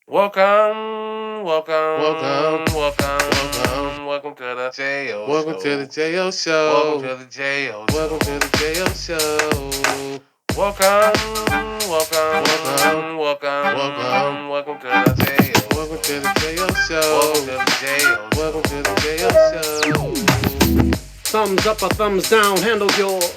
Welcome, Welcome, welcome, welcome, welcome, welcome to the J.O. welcome to the Show. JO Welcome Show. to the J.O. Welcome to the Show. JO Show. Welcome, Welcome, welcome, welcome, welcome, welcome to the J.O. welcome to the Show. JO Welcome to Show. the J.O. Welcome to the JO Show. Show. Thumbs up or thumbs down, handle yours.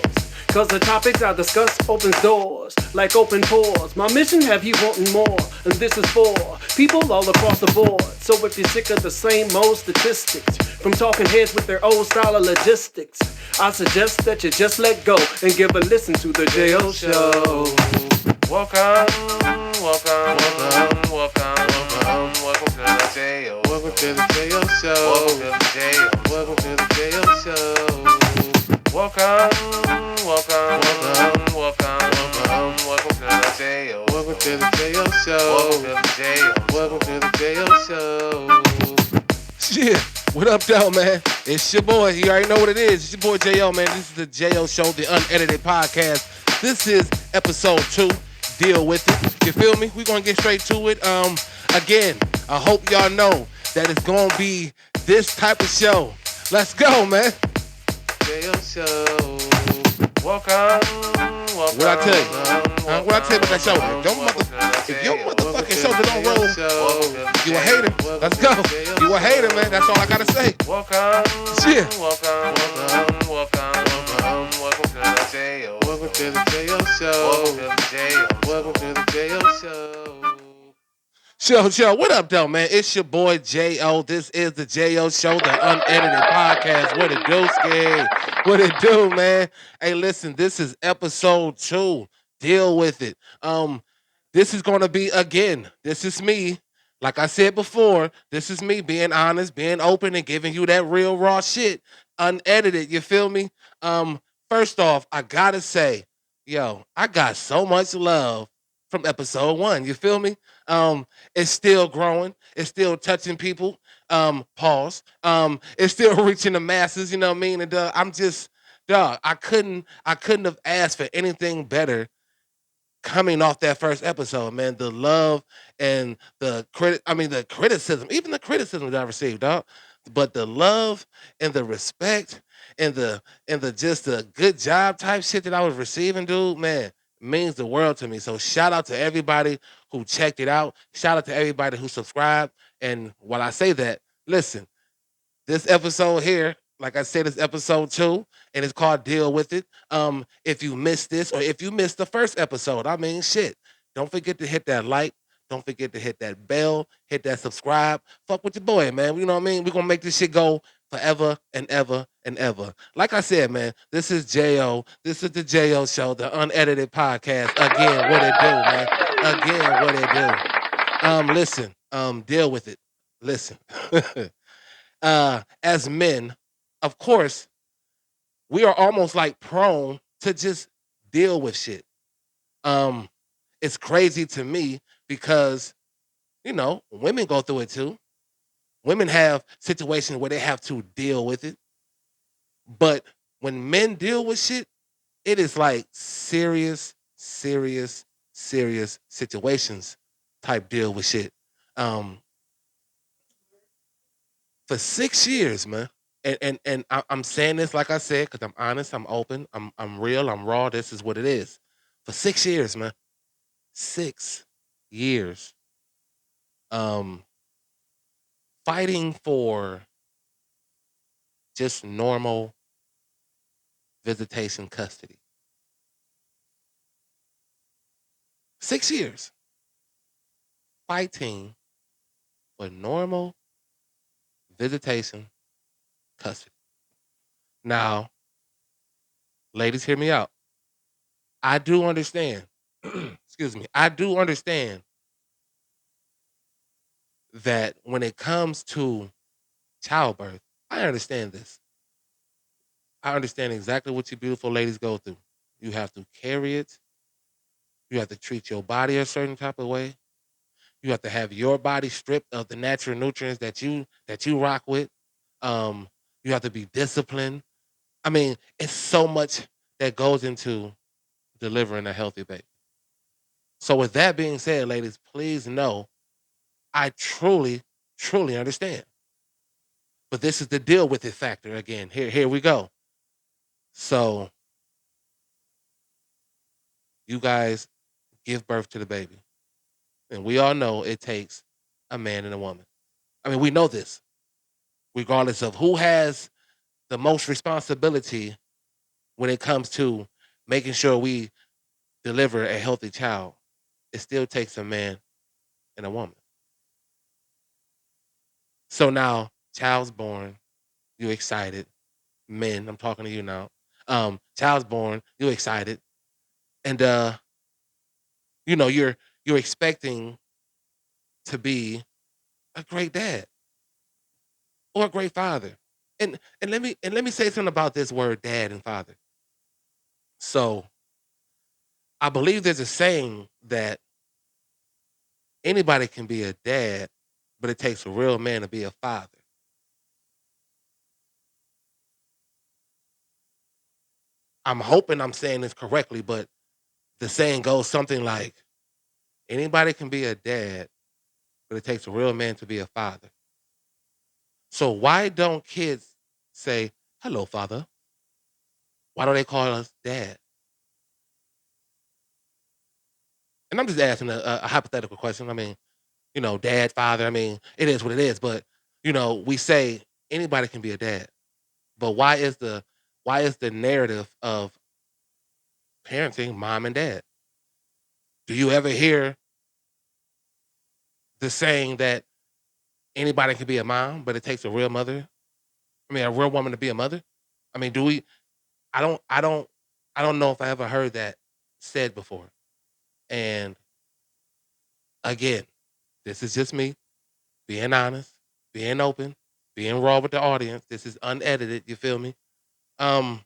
Cause the topics I discuss opens doors like open pores. My mission have you wanting more, and this is for people all across the board. So if you're sick of the same old statistics from talking heads with their old style of logistics, I suggest that you just let go and give a listen to the JO Show. Welcome, Welcome, welcome, welcome, welcome, welcome to the J.O. welcome to the JO Welcome to Show. the J.O. Welcome to the JO Show. Welcome, Welcome, welcome, welcome to the J.O. welcome to the JO Welcome to Show. the J.O. Welcome to the JO Show. Shit, what up, though, man? It's your boy. You already know what it is. It's your boy Jo, man. This is the Jo Show, the unedited podcast. This is episode 2. Deal with it. You feel me? We're gonna get straight to it. Again, I hope y'all know that it's gonna be this type of show. Let's go, man. JO Show. Welcome, What I tell you? What I tell you about that show? If your motherfucking shoulder don't roll, you a hater. Let's go. You a hater, man. That's all I gotta say. Welcome, Shit. welcome to the J.O. Welcome to the JO Welcome to Show. the J.O. Welcome to the JO Show. Show, what up, though, man? It's your boy Jo. This is the Jo Show, the unedited podcast. What it do, Skate? What it do, man? Hey, listen, this is episode 2. Deal with it. This is gonna be again. This is me. Like I said before, this is me being honest, being open, and giving you that real raw shit, unedited. You feel me? Um, First off, I gotta say, yo, I got so much love from episode 1. You feel me? It's still growing. It's still touching people. Pause. It's still reaching the masses. You know what I mean? And I'm just, dog. I couldn't have asked for anything better coming off that first episode, man. The love and the criticism, even the criticism that I received, dog. But the love and the respect and the just the good job type shit that I was receiving, dude, man, means the world to me. So shout out to everybody who checked it out. Shout out to everybody who subscribed. And while I say that, listen, this episode here, like I said, is episode 2, and it's called Deal with It. If you missed this or if you missed the first episode, I mean, shit, don't forget to hit that like. Don't forget to hit that bell, hit that subscribe. Fuck with your boy, man. You know what I mean? We're gonna make this shit go forever and ever and ever. Like I said, man, this is Jo. This is the Jo Show, the unedited podcast. Again, what it do, man? Again, what it do? Listen, deal with it. Listen. As men, of course, we are almost like prone to just deal with shit. Um, it's crazy to me because, women go through it too. Women have situations where they have to deal with it. But when men deal with shit, it is like serious, serious, serious situations type deal with shit. Um, for 6 years, man. And I'm saying this like I said because I'm honest, I'm open, I'm real, I'm raw. This is what it is. For 6 years, man, 6 years, um, fighting for just normal visitation custody. 6 years fighting for normal visitation custody. Now, ladies, hear me out. I do understand. Excuse me. I do understand that when it comes to childbirth, I understand this. I understand exactly what you beautiful ladies go through. You have to carry it. You have to treat your body a certain type of way. You have to have your body stripped of the natural nutrients that you rock with. Um, you have to be disciplined. I mean, it's so much that goes into delivering a healthy baby. So with that being said, ladies, please know I truly, truly understand. But this is the deal with it factor again. Here we go. So you guys give birth to the baby. And we all know it takes a man and a woman. I mean, we know this, regardless of who has the most responsibility when it comes to making sure we deliver a healthy child. It still takes a man and a woman. So now, child's born, you excited. Men, I'm talking to you now. Child's born, you excited. And you're expecting to be a great dad or a great father. And let me say something about this word dad and father. So I believe there's a saying that anybody can be a dad, but it takes a real man to be a father. I'm hoping I'm saying this correctly, but the saying goes something like anybody can be a dad, but it takes a real man to be a father. So why don't kids say, hello, father? Why don't they call us dad? And I'm just asking a hypothetical question. I mean, dad, father. I mean, it is what it is. But we say anybody can be a dad. But why is the narrative of parenting mom and dad? Do you ever hear the saying that anybody can be a mom, but it takes a real mother? I mean, a real woman to be a mother? I mean, do we? I don't know if I ever heard that said before. And again, this is just me being honest, being open, being raw with the audience. This is unedited. You feel me? Um,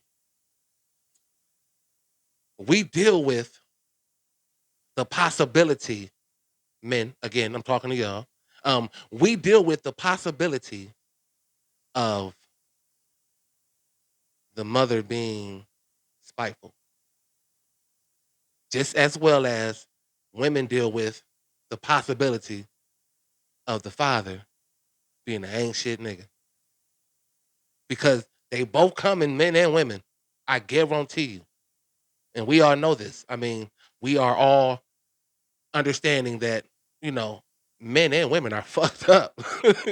we deal with the possibility, men. Again, I'm talking to y'all. We deal with the possibility of the mother being spiteful, just as well as women deal with the possibility of the father being an ain't shit nigga. Because they both come in men and women. I guarantee you. And we all know this. I mean, we are all understanding that, you know, men and women are fucked up.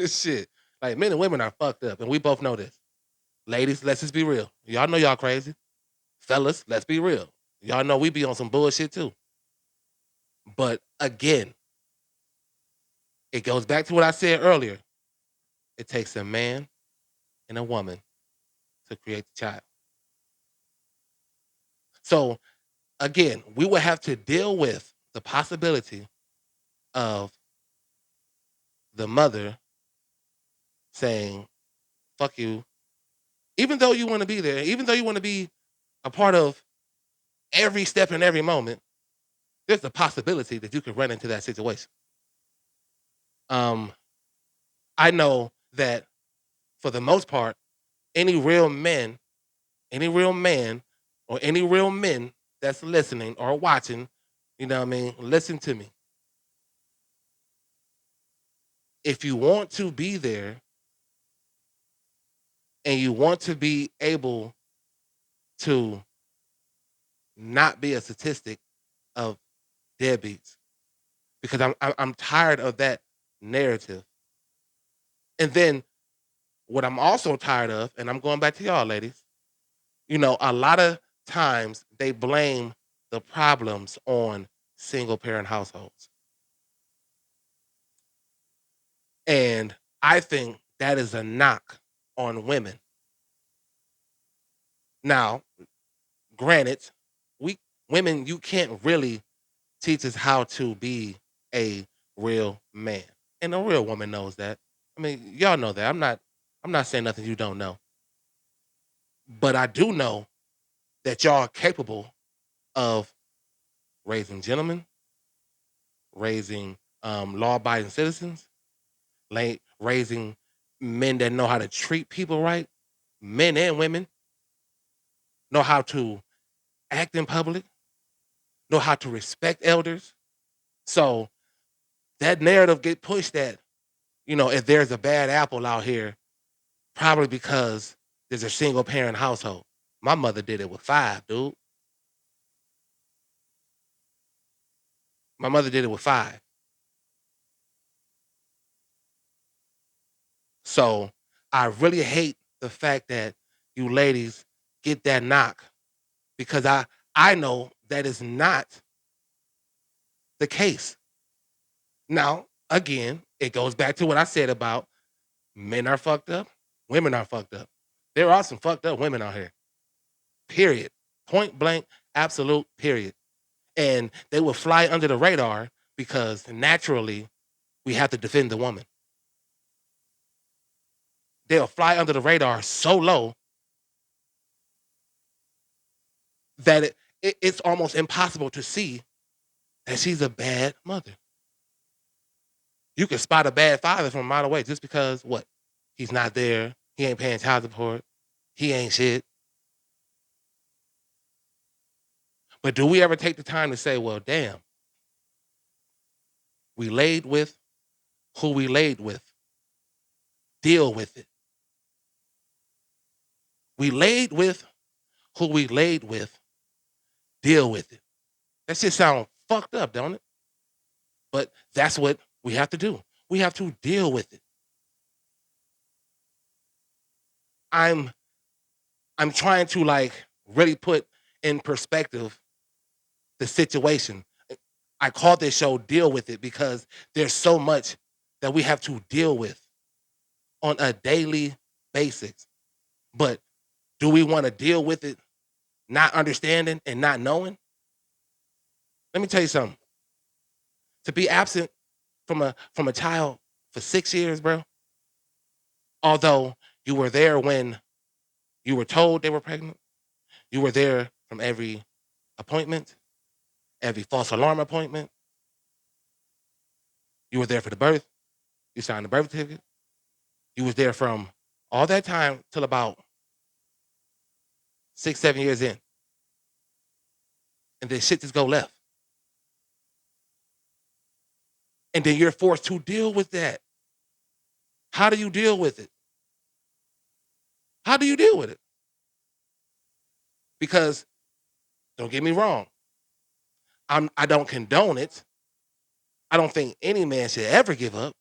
Shit. Like men and women are fucked up. And we both know this. Ladies, let's just be real. Y'all know y'all crazy. Fellas, let's be real. Y'all know we be on some bullshit too. But again, it goes back to what I said earlier. It takes a man and a woman to create the child. So again, we would have to deal with the possibility of the mother saying, fuck you, even though you want to be there, even though you want to be a part of every step and every moment, there's a possibility that you could run into that situation. Um, I know that for the most part, any real men, any real man, or any real men that's listening or watching, you know what I mean, listen to me. If you want to be there and you want to be able to not be a statistic of deadbeats, because I'm tired of that narrative. And then what I'm also tired of, and I'm going back to y'all ladies, a lot of times they blame the problems on single parent households. And I think that is a knock on women. Now, granted, we women, you can't really teach us how to be a real man. And a real woman knows that. I mean, y'all know that. I'm not saying nothing you don't know. But I do know that y'all are capable of raising gentlemen, raising law-abiding citizens, like raising men that know how to treat people right, men and women know how to act in public, know how to respect elders. So that narrative get pushed that, if there's a bad apple out here, probably because there's a single parent household. My mother did it with 5, dude. My mother did it with 5. So I really hate the fact that you ladies get that knock because I know that is not the case. Now, again, it goes back to what I said about men are fucked up, women are fucked up. There are some fucked up women out here. Period. Point blank, absolute period. And they will fly under the radar because naturally we have to defend the woman. They'll fly under the radar so low that it's almost impossible to see that she's a bad mother. You can spot a bad father from a mile away just because what? He's not there. He ain't paying child support. He ain't shit. But do we ever take the time to say, well, damn, we laid with who we laid with. Deal with it. We laid with who we laid with. Deal with it. That shit sound fucked up, don't it? But that's what we have to do. We have to deal with it. I'm trying to like really put in perspective the situation. I call this show Deal With It because there's so much that we have to deal with on a daily basis. But do we want to deal with it not understanding and not knowing? Let me tell you something. To be absent from a child for 6 years, bro, although you were there when you were told they were pregnant, you were there from every appointment, every false alarm appointment. You were there for the birth. You signed the birth certificate. You was there from all that time till about 6, 7 years in. And then shit just go left. And then you're forced to deal with that. How do you deal with it? How do you deal with it? Because, don't get me wrong, I don't condone it. I don't think any man should ever give up.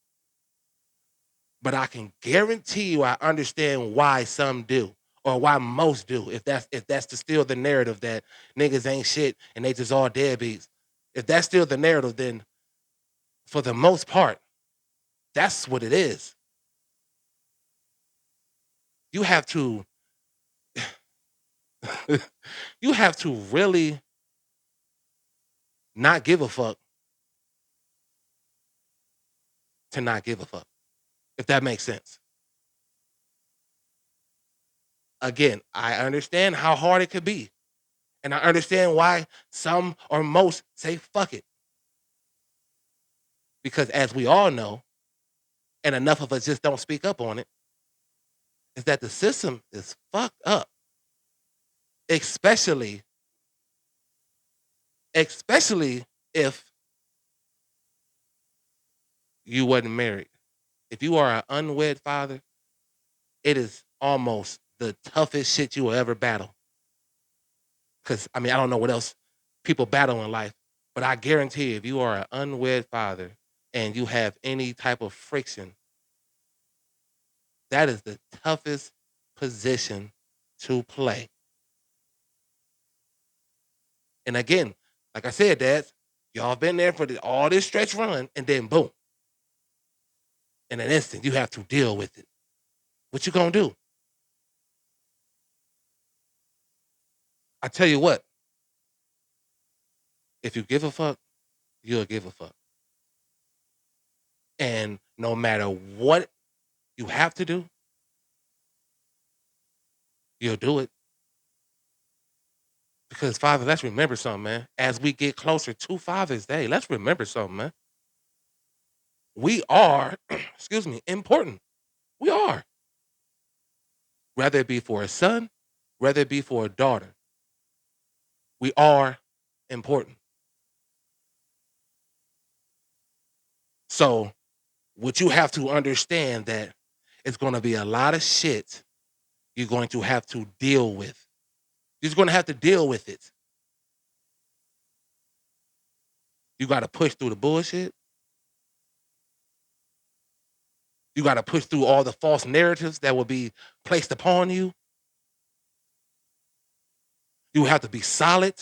But I can guarantee you I understand why some do, or why most do, if that's still the narrative that niggas ain't shit and they just all deadbeats. If that's still the narrative, then for the most part, that's what it is. You have to you have to really not give a fuck to not give a fuck, if that makes sense. Again, I understand how hard it could be. And I understand why some or most say fuck it. Because as we all know, and enough of us just don't speak up on it, is that the system is fucked up. Especially if you wasn't married. If you are an unwed father, it is almost the toughest shit you will ever battle. Because, I don't know what else people battle in life, but I guarantee if you are an unwed father and you have any type of friction, that is the toughest position to play. And again, like I said, dads, y'all been there for all this stretch run, and then boom. In an instant, you have to deal with it. What you gonna do? I tell you what, if you give a fuck, you'll give a fuck. And no matter what you have to do, you'll do it. Because Father, let's remember something, man. As we get closer to Father's Day, let's remember something, man. We are, important. We are. Whether it be for a son, whether it be for a daughter, we are important. So what you have to understand that it's going to be a lot of shit you're going to have to deal with. You're just going to have to deal with it. You got to push through the bullshit. You got to push through all the false narratives that will be placed upon you. You have to be solid.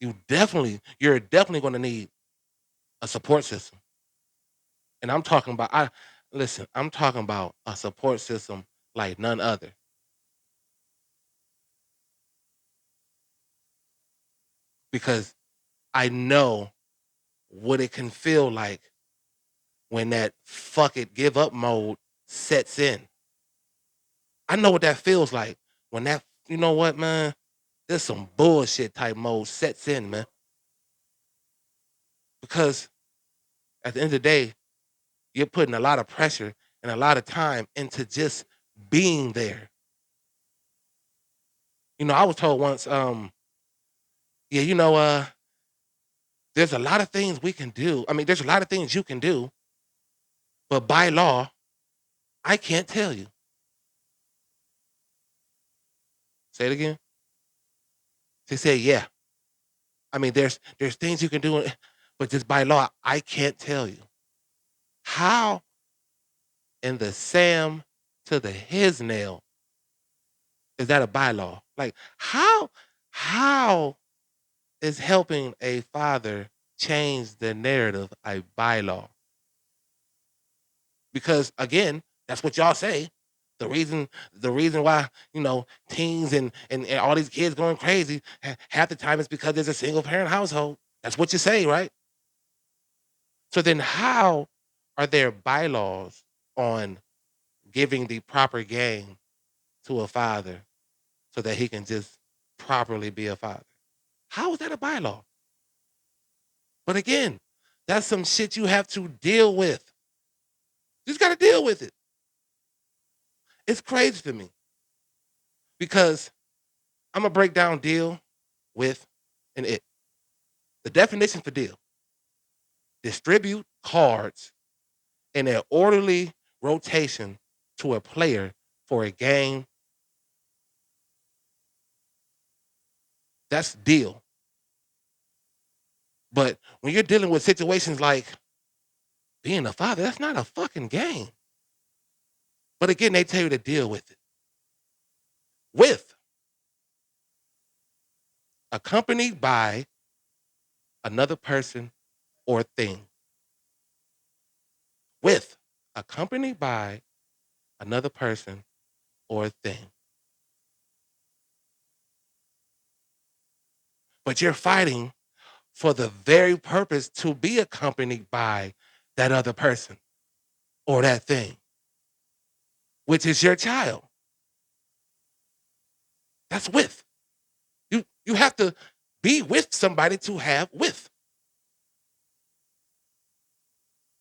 You're definitely going to need a support system. And I'm talking about I'm talking about a support system like none other. Because I know what it can feel like when that fuck it give up mode sets in. I know what that feels like when that, you know what, man? There's some bullshit type mode sets in, man. Because at the end of the day, you're putting a lot of pressure and a lot of time into just being there. You know, I was told once, there's a lot of things we can do. I mean, there's a lot of things you can do, but by law, I can't tell you. Say it again. They say, yeah. I mean, there's things you can do, but just by law, I can't tell you. How in the Sam to the his nail is that a bylaw? Like, how is helping a father change the narrative a bylaw? Because again, that's what y'all say. The reason why, teens and all these kids going crazy half the time is because there's a single parent household. That's what you say, right? So then how are there bylaws on giving the proper game to a father so that he can just properly be a father? How is that a bylaw? But again, that's some shit you have to deal with. You just got to deal with it. It's crazy to me because I'm going to break down deal with and it. The definition for deal: distribute cards in an orderly rotation to a player for a game. That's deal. But when you're dealing with situations like being a father, that's not a fucking game. But again, they tell you to deal with it. With, accompanied by another person or thing. With, accompanied by another person or thing. But you're fighting for the very purpose to be accompanied by that other person or that thing, which is your child. That's with. You have to be with somebody to have with.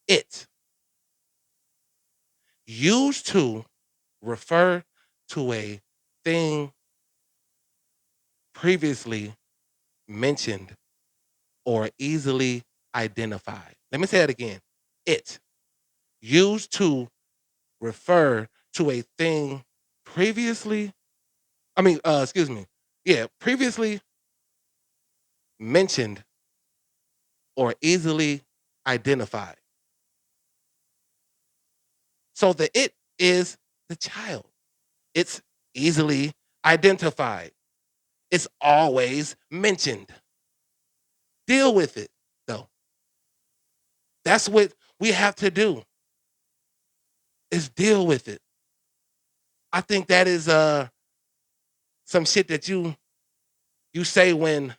It. Used to refer to a thing previously mentioned or easily identified. Let me say that again. It. Used to refer to a thing previously mentioned or easily identified. So the it is the child. It's easily identified. It's always mentioned. Deal with it, though. That's what we have to do, is deal with it. I think that is some shit that you say when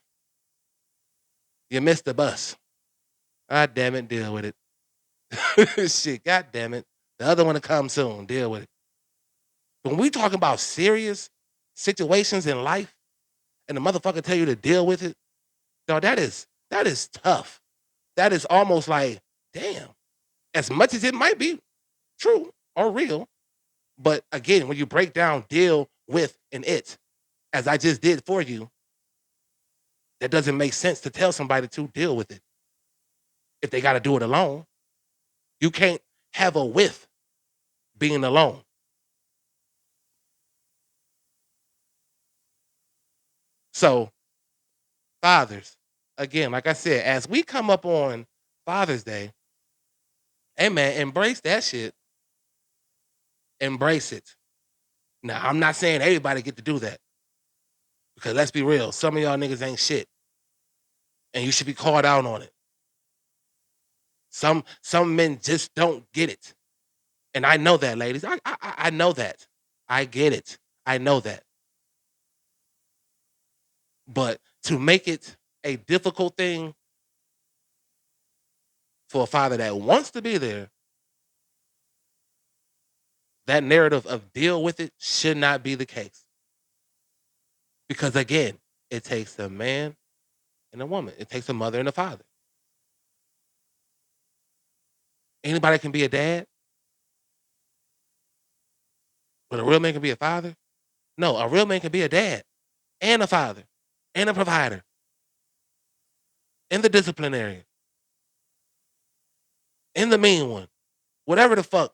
you miss the bus. God damn it, deal with it. Shit, god damn it. The other one to come soon, deal with it. When we talking about serious situations in life and the motherfucker tell you to deal with it, no, that is tough. That is almost like, damn. As much as it might be true or real, but again, when you break down deal with and it, as I just did for you, that doesn't make sense to tell somebody to deal with it. if they got to do it alone. You can't have a with being alone. So, fathers, again, like I said, as we come up on Father's Day, hey man, embrace that shit. Embrace it. Now, I'm not saying everybody get to do that. Because let's be real, some of y'all niggas ain't shit. And you should be called out on it. Some men just don't get it. And I know that, ladies. I know that. I get it. I know that. But to make it a difficult thing for a father that wants to be there, that narrative of deal with it should not be the case. Because again, it takes a man and a woman. It takes a mother and a father. Anybody can be a dad, but a real man can be a father? No, a real man can be a dad and a father and a provider and the disciplinarian and the mean one, whatever the fuck.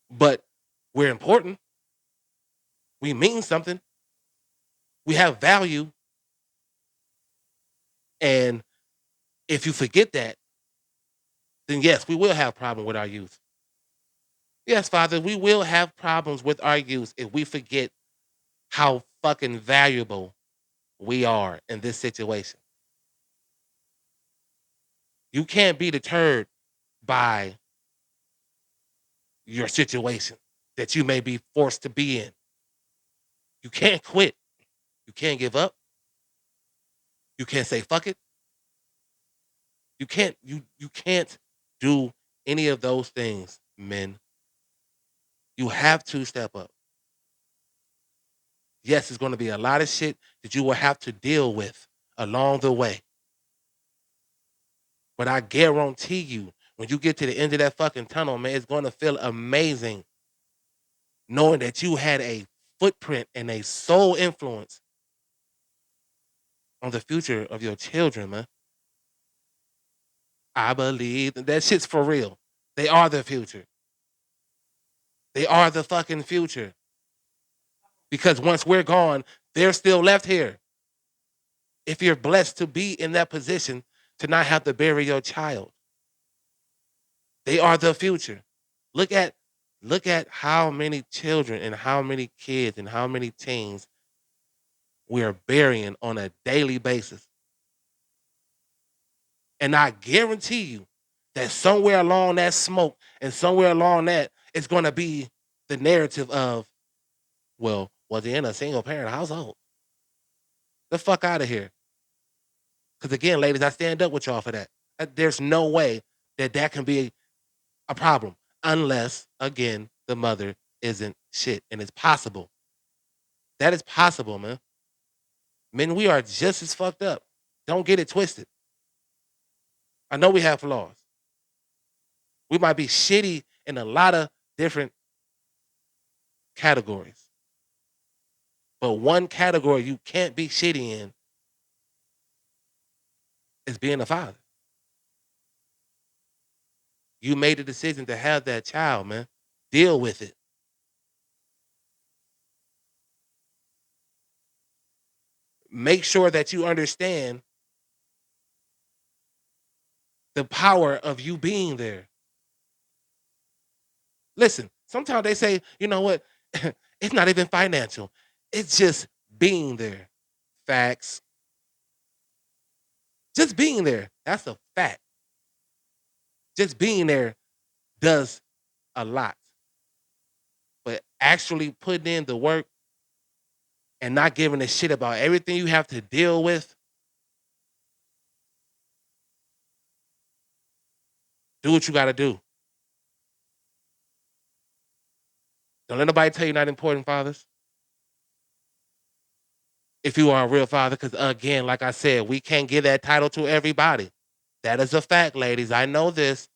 But we're important. We mean something. We have value. And if you forget that, then yes, we will have problems with our youth. Yes, Father, we will have problems with our youth if we forget how fucking valuable we are in this situation. You can't be deterred by your situation that you may be forced to be in. You can't quit. You can't give up. You can't say fuck it. You can't do any of those things, men. You have to step up. Yes, it's going to be a lot of shit that you will have to deal with along the way. But I guarantee you, when you get to the end of that fucking tunnel, man, it's going to feel amazing knowing that you had a footprint and a sole influence on the future of your children, man. I believe that shit's for real. They are the future. They are the fucking future. Because once we're gone, they're still left here. If you're blessed to be in that position to not have to bury your child, they are the future. Look at how many children and how many kids and how many teens we are burying on a daily basis. And I guarantee you that somewhere along that smoke and somewhere along that, it's going to be the narrative of, well, was he in a single parent household? The fuck out of here. Because again, ladies, I stand up with y'all for that. There's no way that can be a problem unless, again, the mother isn't shit. And it's possible. That is possible, man. Men, we are just as fucked up. Don't get it twisted. I know we have flaws. We might be shitty in a lot of different categories. But one category you can't be shitty in is being a father. You made the decision to have that child, man. Deal with it. Make sure that you understand the power of you being there. Listen, sometimes they say, you know what? It's not even financial. It's just being there. Facts. Just being there. That's a fact. Just being there does a lot. But actually putting in the work and not giving a shit about everything you have to deal with, do what you got to do. Don't let nobody tell you not important, fathers. If you are a real father, because again, like I said, we can't give that title to everybody. That is a fact, ladies. I know this.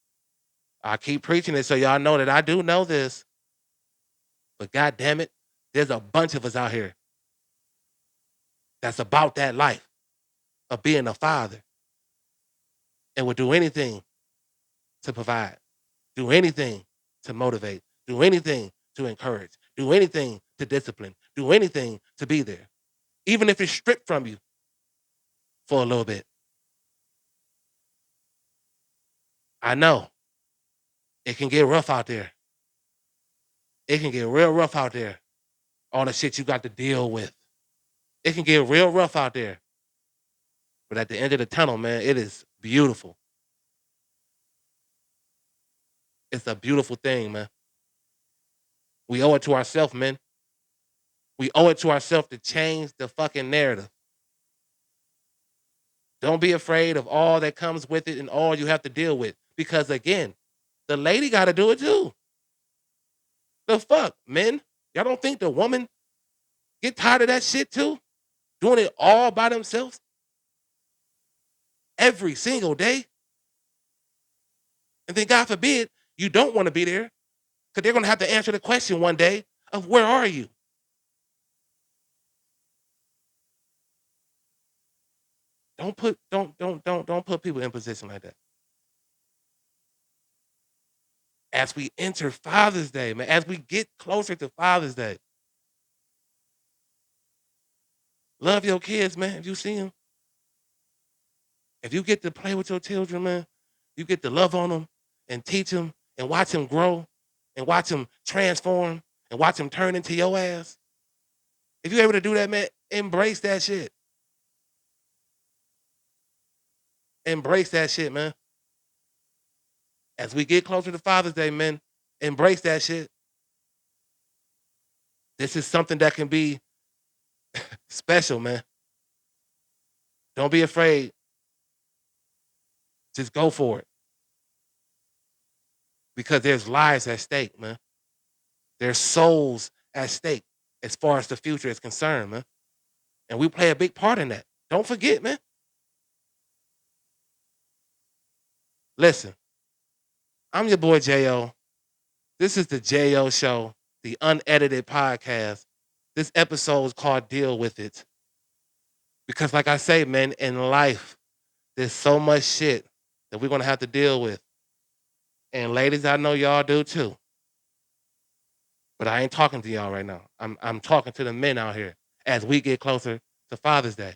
I keep preaching it so y'all know that I do know this. But God damn it, there's a bunch of us out here that's about that life of being a father. and would do anything to provide, do anything to motivate, do anything to encourage, do anything to discipline, do anything to be there, even if it's stripped from you for a little bit. I know it can get rough out there. It can get real rough out there. All the shit you got to deal with. It can get real rough out there. But at the end of the tunnel, man, it is beautiful. It's a beautiful thing, man. We owe it to ourselves, man. We owe it to ourselves to change the fucking narrative. Don't be afraid of all that comes with it and all you have to deal with. Because again, the lady got to do it too. The fuck, men? Y'all don't think the woman get tired of that shit too? Doing it all by themselves? Every single day? And then God forbid, you don't want to be there because they're going to have to answer the question one day of where are you? Don't put people in position like that. As we enter Father's Day, man, as we get closer to Father's Day, love your kids, man. If you see them, if you get to play with your children, man, you get to love on them and teach them and watch them grow and watch them transform and watch them turn into your ass. If you're able to do that, man, embrace that shit. Embrace that shit, man. As we get closer to Father's Day, man, embrace that shit. This is something that can be special, man. Don't be afraid. Just go for it. Because there's lives at stake, man. There's souls at stake as far as the future is concerned, man. And we play a big part in that. Don't forget, man. Listen, I'm your boy J.O. This is the J.O. Show, the unedited podcast. This episode is called Deal With It. Because like I say, man, in life, there's so much shit that we're going to have to deal with. And ladies, I know y'all do too. But I ain't talking to y'all right now. I'm talking to the men out here as we get closer to Father's Day.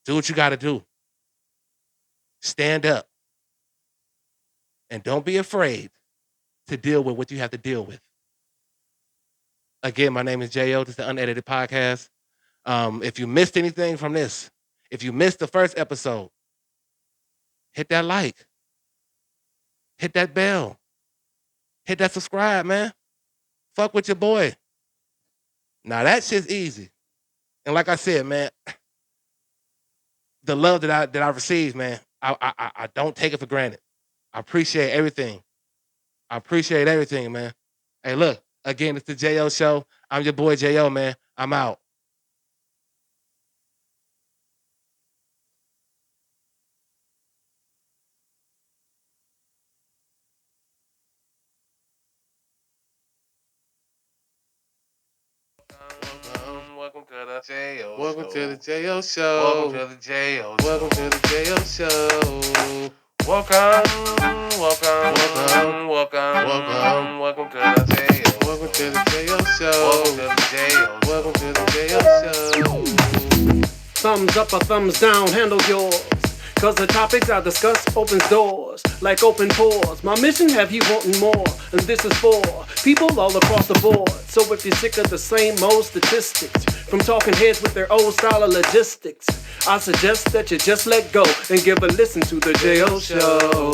Do what you got to do. Stand up. And don't be afraid to deal with what you have to deal with. Again, my name is J.O. This is the Unedited Podcast. If you missed anything from this, if you missed the first episode, hit that like. Hit that bell. Hit that subscribe, man. Fuck with your boy. Now, that shit's easy. And like I said, man, the love that I received, man, I don't take it for granted. I appreciate everything. I appreciate everything, man. Hey, look, again, it's the J.O. Show. I'm your boy J.O., man. I'm out. Welcome to the J.O. Welcome Show. to the J.O. Welcome Show. to the J.O. Welcome to the J.O. Show. Welcome to the J.O. Welcome to the J.O. Show. Welcome to the J.O. Welcome to the J.O. Show. Thumbs up or thumbs down, handle yours. Cause the topics I discuss opens doors like open pores. My mission have you wanting more, and this is for people all across the board. So if you're sick of the same old statistics from talking heads with their old style of logistics, I suggest that you just let go and give a listen to the J.O. Show.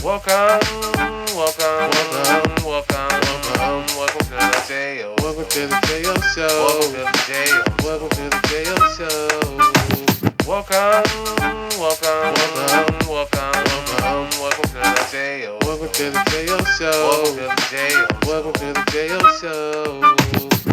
Welcome to the J.O. Welcome to the J.O. Show. Welcome to the J.O. Welcome to the J.O. Show. Welcome to the J.O. Welcome to the J.O. Show. Welcome to the J.O. Welcome to the J.O. Show.